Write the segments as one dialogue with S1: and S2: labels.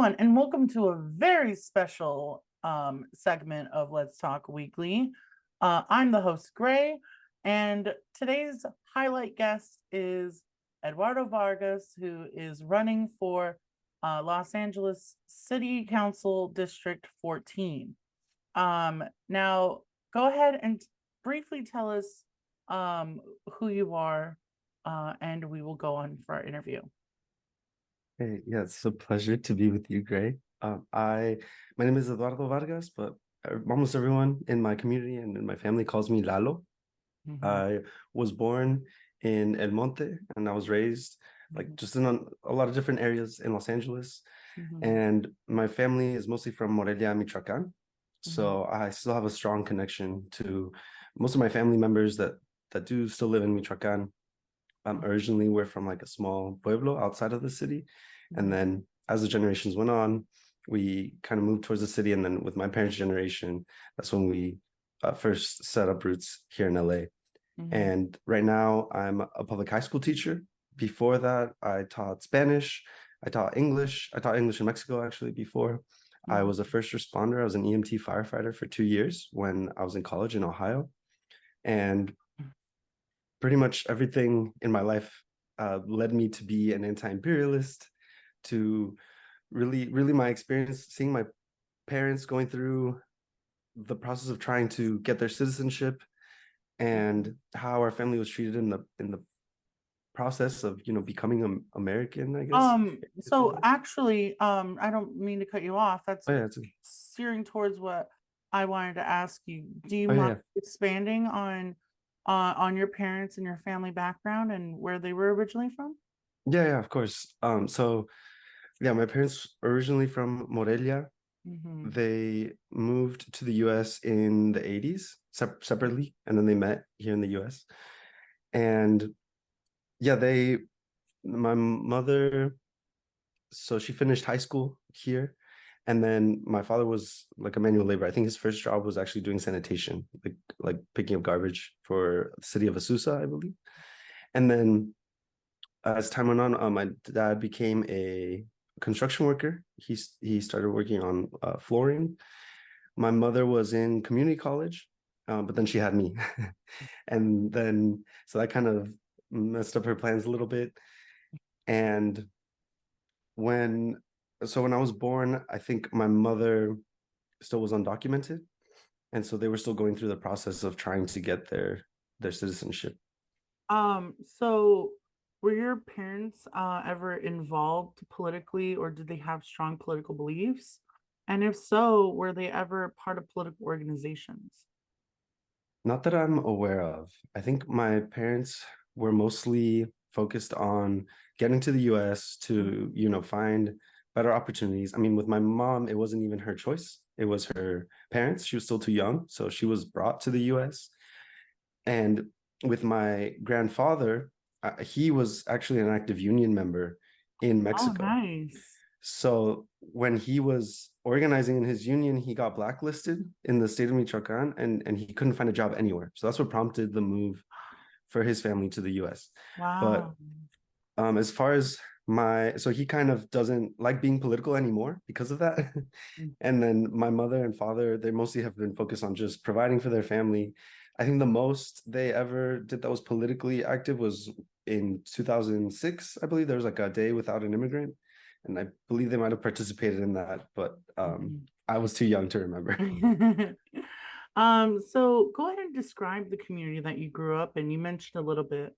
S1: everyone, and welcome to a very special segment of Let's Talk Weekly. I'm the host, Grey, and today's highlight guest is Eduardo Vargas, who is running for Los Angeles City Council District 14. Now, go ahead and briefly tell us who you are, and we will go on for our interview.
S2: Hey, yeah, it's a pleasure to be with you, Gray. My name is Eduardo Vargas, but almost everyone in my community and in my family calls me Lalo. I was born in El Monte, and I was raised just in a lot of different areas in Los Angeles. And my family is mostly from Morelia, Michoacan. So I still have a strong connection to most of my family members that do still live in Michoacan. Originally, we're from like a small pueblo outside of the city. And then as the generations went on, we kind of moved towards the city. And then with my parents' generation, that's when we first set up roots here in LA. And right now, I'm a public high school teacher. Before that, I taught Spanish. I taught English. I taught English in Mexico, actually, before. I was a first responder. I was an EMT firefighter for 2 years when I was in college in Ohio. And pretty much everything in my life led me to be an anti-imperialist, to really my experience seeing my parents going through the process of trying to get their citizenship and how our family was treated in the process of becoming an American, I guess.
S1: So actually, I don't mean to cut you off. That's steering towards what I wanted to ask you. Do you mind expanding on your parents and your family background and where they were originally from?
S2: Yeah, of course. So yeah, my parents were originally from Morelia. They moved to the US in the 80s separately, and then they met here in the US. And yeah, my mother, so she finished high school here. And then my father was like a manual labor. I think his first job was actually doing sanitation, like picking up garbage for the city of Azusa, I believe. And then as time went on, my dad became a construction worker. He started working on flooring. My mother was in community college, but then she had me. And then, so that kind of messed up her plans a little bit. And when I was born, I think my mother still was undocumented. And so they were still going through the process of trying to get their citizenship.
S1: So were your parents ever involved politically, or did they have strong political beliefs? And if so, were they ever part of political organizations?
S2: Not that I'm aware of. I think my parents were mostly focused on getting to the US to, find better opportunities. I mean, with my mom, it wasn't even her choice. It was her parents. She was still too young, so she was brought to the US. And with my grandfather, he was actually an active union member in Mexico.
S1: Oh, nice.
S2: So when he was organizing in his union, he got blacklisted in the state of Michoacan, and he couldn't find a job anywhere. So that's what prompted the move for his family to the US.
S1: Wow.
S2: But as far as so he kind of doesn't like being political anymore because of that. And then my mother and father, they mostly have been focused on just providing for their family. I think the most they ever did that was politically active was in 2006. I believe there was like a day without an immigrant. And I believe they might have participated in that, but I was too young to remember.
S1: So go ahead and describe the community that you grew up in. You mentioned a little bit.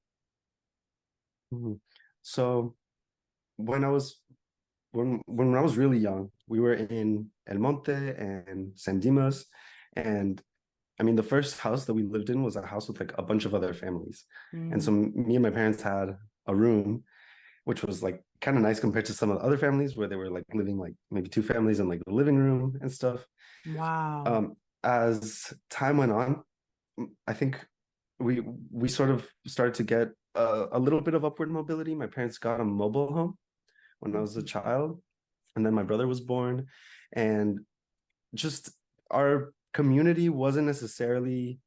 S2: So when I was really young, we were in El Monte and San Dimas, and I mean, the first house that we lived in was a house with like a bunch of other families. And so me and my parents had a room, which was like kind of nice compared to some of the other families where they were like living like maybe two families in like the living room and stuff.
S1: Wow.
S2: As time went on, I think we sort of started to get a little bit of upward mobility. My parents got a mobile home when I was a child, and then my brother was born, and just our community wasn't necessarily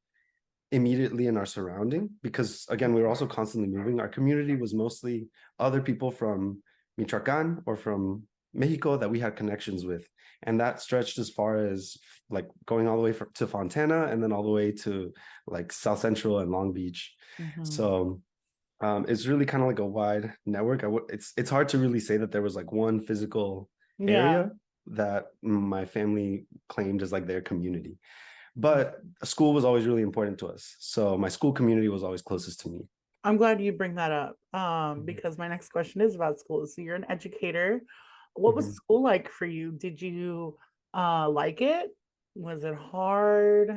S2: immediately in our surrounding because again we were also constantly moving. Our community was mostly other people from Michoacan or from Mexico that we had connections with, and that stretched as far as like going all the way to Fontana and then all the way to like South Central and Long Beach.
S1: Mhm.
S2: So it's really kind of like a wide network. It's hard to really say that there was like one physical
S1: Yeah.
S2: area that my family claimed as like their community. But school was always really important to us. So my school community was always closest to me.
S1: I'm glad you bring that up,
S2: Mhm.
S1: because my next question is about school. So you're an educator. What was
S2: Mhm.
S1: school like for you? Did you like it? Was it hard?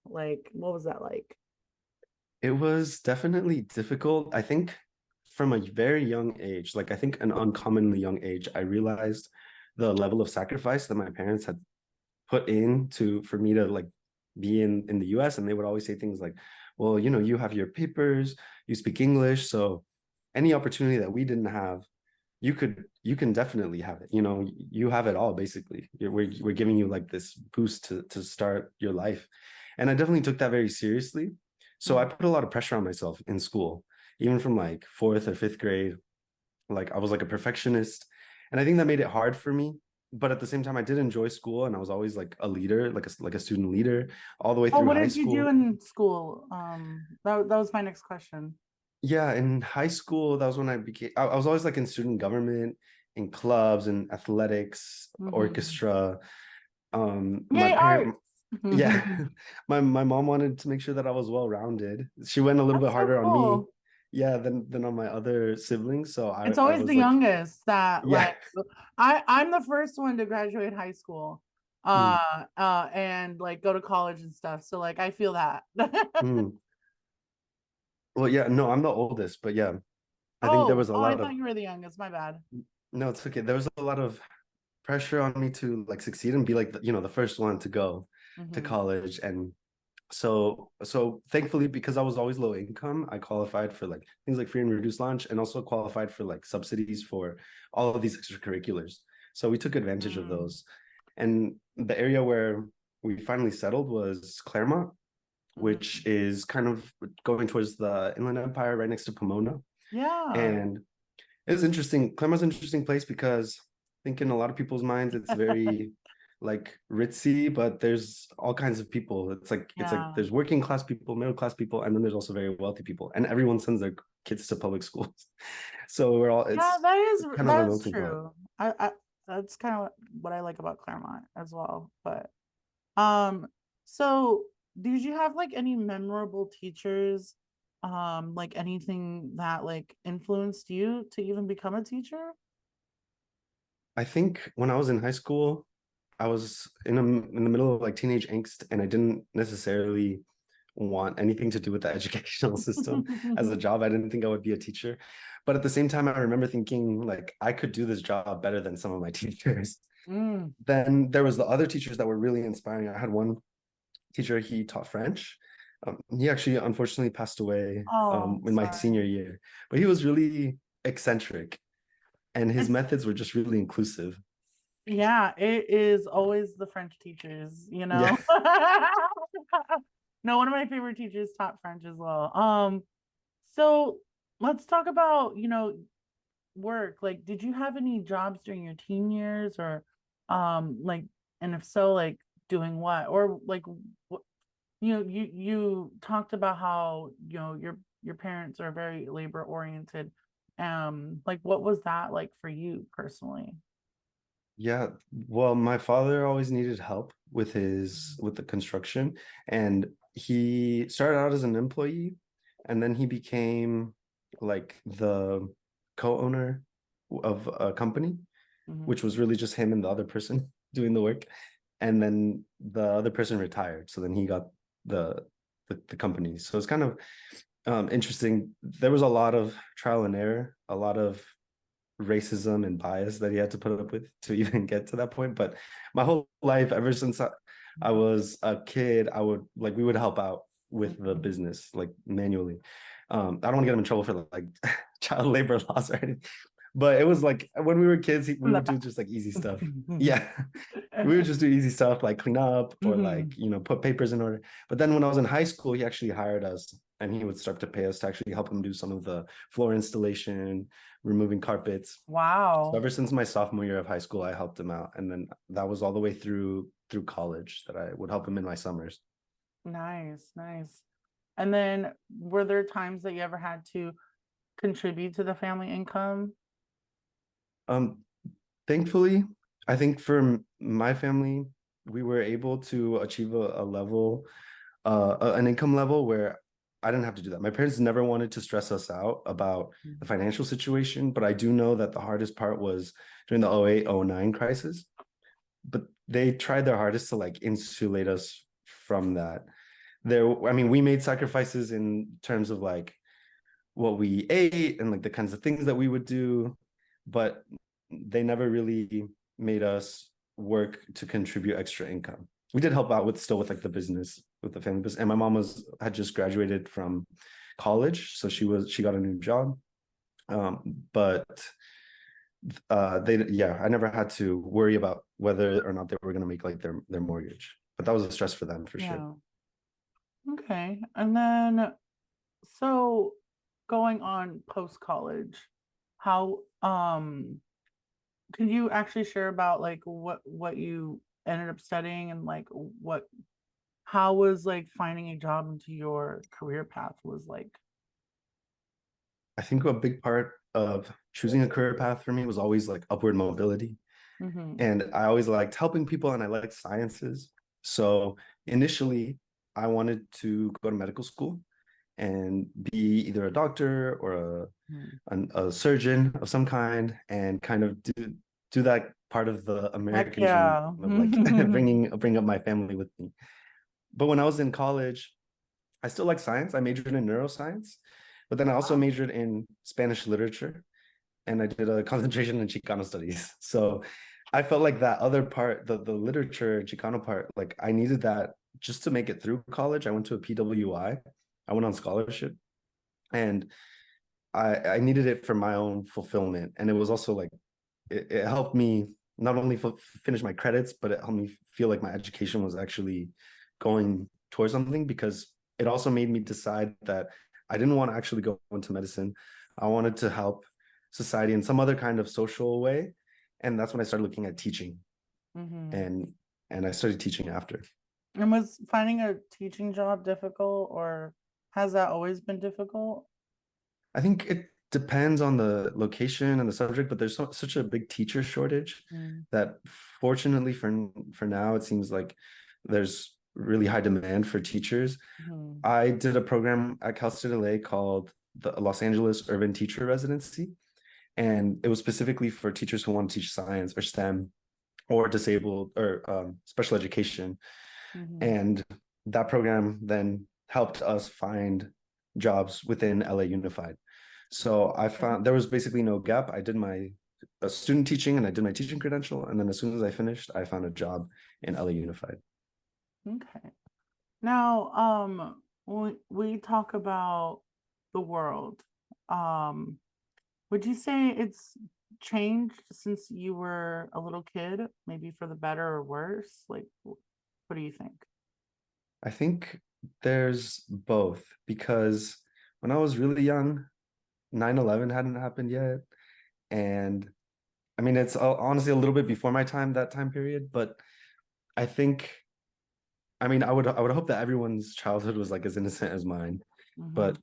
S1: Like, what was that like?
S2: It was definitely difficult. I think from a very young age, like I think an uncommonly young age, I realized the level of sacrifice that my parents had put in to for me to like be in the US. And they would always say things like, well, you know, you have your papers, you speak English, so any opportunity that we didn't have, you can definitely have it. You know, you have it all basically. We're giving you like this boost to start your life. And I definitely took that very seriously. So I
S1: Mhm.
S2: put a lot of pressure on myself in school, even from like fourth or fifth grade. Like I was like a perfectionist. And I think that made it hard for me. But at the same time, I did enjoy school and I was always like a leader, like a student leader all the way
S1: Oh,
S2: through
S1: what
S2: high
S1: did you do
S2: school.
S1: in school? That was my next question.
S2: Yeah, in high school, that was when I was always like in student government, in clubs and athletics,
S1: Mhm.
S2: orchestra. My
S1: Yay,
S2: parent,
S1: arts.
S2: yeah, my mom wanted to make sure that I was well-rounded. She went a little bit
S1: That's so
S2: harder on me,
S1: cool.
S2: yeah, than on my other siblings. So
S1: It's
S2: I
S1: always the
S2: was like,
S1: youngest that
S2: yeah.
S1: like I'm the first one to graduate high school
S2: Mm,
S1: and like go to college and stuff. So like I feel that.
S2: mm. Well, yeah, no, I'm the oldest, but yeah, I think there
S1: Oh,
S2: was a
S1: oh, I
S2: lot
S1: thought
S2: of,
S1: you were the youngest. My bad.
S2: no, it's okay. There was a lot of pressure on me to like succeed and be like, you know, the first one to go to
S1: Hmm.
S2: college. And so thankfully, because I was always low income, I qualified for like things like free and reduced lunch and also qualified for like subsidies for all of these extracurriculars. So we took advantage of
S1: Mm.
S2: those. And the area where we finally settled was Claremont, which
S1: Mm.
S2: is kind of going towards the Inland Empire right next to Pomona.
S1: Yeah.
S2: And it's interesting. Claremont's an interesting place because I think in a lot of people's minds it's very like ritzy, but there's all kinds of people. It's like
S1: Yeah.
S2: there's working class people, middle class people, and then there's also very wealthy people, and everyone sends their kids to public schools. So we're all
S1: Yeah,
S2: it's kind of a
S1: that is
S2: melting pot.
S1: true. I that's kind of what I like about Claremont as well. But um, so did you have like any memorable teachers? Like anything that like influenced you to even become a teacher?
S2: I think when I was in high school, I was in the middle of like teenage angst, and I didn't necessarily want anything to do with the educational system as a job. I didn't think I would be a teacher. But at the same time, I remember thinking like I could do this job better than some of my teachers.
S1: Mm.
S2: Then there was the other teachers that were really inspiring. I had one teacher, he taught French. He actually unfortunately passed away
S1: Oh,
S2: in my
S1: sorry.
S2: senior year, but he was really eccentric and his
S1: It's
S2: methods were just really inclusive.
S1: yeah, it is always the French teachers, you
S2: Yeah.
S1: know. No, one of my favorite teachers taught French as well. So let's talk about, work. Like, did you have any jobs during your teen years or like and if so, like doing what? Or like what you talked about how, your parents are very labor oriented. Like what was that like for you personally?
S2: Yeah, well, my father always needed help with the construction, and he started out as an employee, and then he became like the co-owner of a company,
S1: Mhm.
S2: which was really just him and the other person doing the work. And then the other person retired, so then he got the the company. So it's kind of interesting. There was a lot of trial and error, a lot of racism and bias that he had to put up with to even get to that point. But my whole life, ever since I was a kid, I would like we would help out with the
S1: Mhm.
S2: business like manually. I don't want to get him in trouble for like child labor laws or anything, But it was like when we were kids, we
S1: In the
S2: would do
S1: back.
S2: just like easy stuff. Yeah. We would just do easy stuff like clean up or like, put papers in order. But then when I was in high school, he actually hired us and he would start to pay us to actually help him do some of the floor installation, removing carpets. So
S1: Wow.
S2: ever since my sophomore year of high school, I helped him out. And then that was all the way through college that I would help him in my summers.
S1: Nice, nice. And then were there times that you ever had to contribute to the family income?
S2: Um, Thankfully, I think for my family, we were able to achieve a level, an income level where I didn't have to do that. My parents never wanted to stress us out about the financial situation, but I do know that the hardest part was during the 08, 09 crisis. But they tried their hardest to like insulate us from that. I mean, we made sacrifices in terms of like what we ate and like the kinds of things that we would do, but they never really made us work to contribute extra income. We did help out with like the business, with the family business. And my mom had just graduated from college, so she got a new job. But I never had to worry about whether or not they were going to make like their mortgage. But that was a stress for them for sure.
S1: Yeah. Okay. And then, so going on post college, how can you actually share about like what you ended up studying and like how was like finding a job into your career path was like?
S2: I think a big part of choosing a career path for me was always like upward mobility. And I always liked helping people and I liked sciences. So initially, I wanted to go to medical school and be either a doctor or a surgeon of some kind and kind of do that part of the
S1: Heck
S2: American dream
S1: yeah.
S2: of like bring up my family with me. But when I was in college, I still like science. I majored in neuroscience, but then I also majored in Spanish literature and I did a concentration in Chicano studies. So I felt like that other part, the literature Chicano part, like I needed that just to make it through college. I went to a PWI. I went on scholarship and I needed it for my own fulfillment. And it was also like, it helped me not only finish my credits, but it helped me feel like my education was actually going towards something because it also made me decide that I didn't want to actually go into medicine. I wanted to help society in some other kind of social way. And that's when I started looking at teaching. And I started teaching after.
S1: And was finding a teaching job difficult or has that always been difficult?
S2: I think it depends on the location and the subject, but there's such a big teacher shortage that fortunately for now, it seems like there's really high demand for teachers. I did a program at Cal State LA called the Los Angeles Urban Teacher Residency. And it was specifically for teachers who want to teach science or STEM or disabled or special education. And that program then helped us find jobs within LA Unified. So I found there was basically no gap. I did my student teaching and I did my teaching credential. And then as soon as I finished, I found a job in LA Unified.
S1: Okay. Now, when we talk about the world, would you say it's changed since you were a little kid, maybe for the better or worse? Like, what do you think?
S2: I think there's both because when I was really young, 9/11 hadn't happened yet. And I mean, it's honestly a little bit before my time, that time period, but I think, I mean, I would hope that everyone's childhood was like as innocent as mine. But,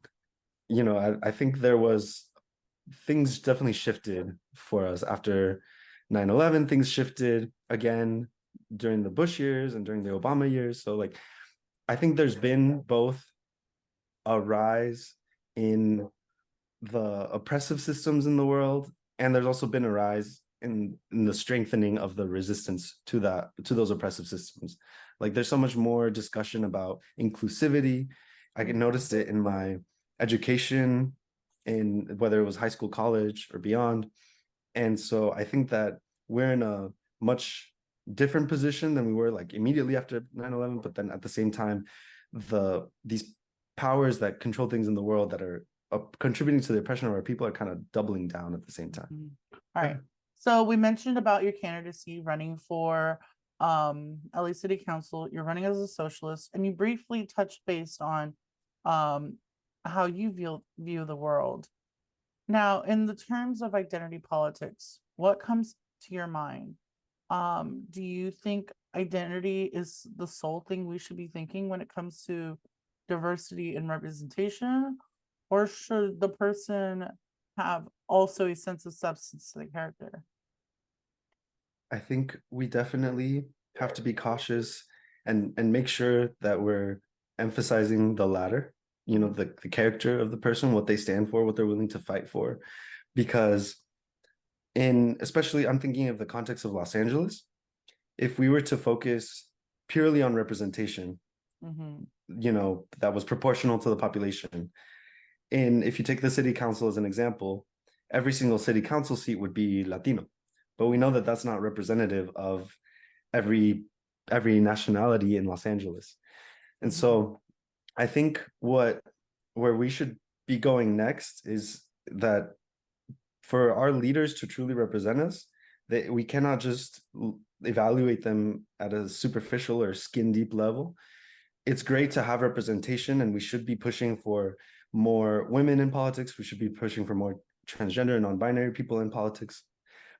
S2: I think things definitely shifted for us after 9/11. Things shifted again during the Bush years and during the Obama years. So like, I think there's been both a rise in the oppressive systems in the world, and there's also been a rise in the strengthening of the resistance to those oppressive systems. Like there's so much more discussion about inclusivity. I can notice it in my education, in whether it was high school, college, or beyond. And so I think that we're in a much different position than we were like immediately after 9/11, but then at the same time, these powers that control things in the world that are contributing to the oppression of our people are kind of doubling down at the same time.
S1: All right. So we mentioned about your candidacy running for LA City Council. You're running as a socialist, and you briefly touched base on how you view the world. Now, in the terms of identity politics, what comes to your mind? Do you think identity is the sole thing we should be thinking when it comes to diversity and representation? Or should the person have also a sense of substance to the character?
S2: I think we definitely have to be cautious and make sure that we're emphasizing the latter, the character of the person, what they stand for, what they're willing to fight for. Because especially I'm thinking of the context of Los Angeles, if we were to focus purely on representation, that was proportional to the population. And if you take the city council as an example, every single city council seat would be Latino. But we know that that's not representative of every nationality in Los Angeles. And so I think where we should be going next is that for our leaders to truly represent us, that we cannot just evaluate them at a superficial or skin deep level. It's great to have representation, and we should be pushing for more women in politics. We should be pushing for more transgender and non-binary people in politics.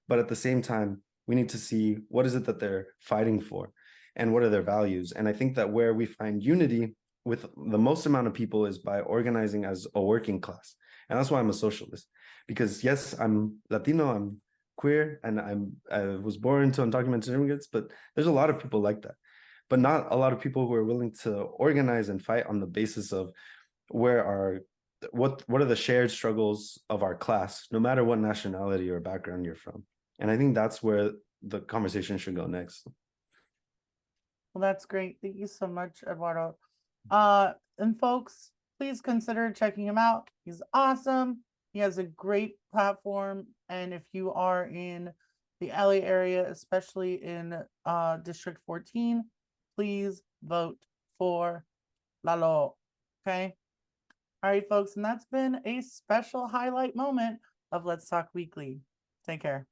S2: But at the same time, we need to see what is it that they're fighting for and what are their values. And I think that where we find unity with the most amount of people is by organizing as a working class. And that's why I'm a socialist, because yes, I'm Latino, I'm queer, and I was born to undocumented immigrants, but there's a lot of people like that, but not a lot of people who are willing to organize and fight on the basis of what are the shared struggles of our class, no matter what nationality or background you're from. And I think that's where the conversation should go next.
S1: Well, that's great. Thank you so much, Eduardo. And folks, please consider checking him out. He's awesome. He has a great platform. And if you are in the LA area, especially in District 14, please vote for Lalo. Okay. All right, folks. And that's been a special highlight moment of Let's Talk Weekly. Take care.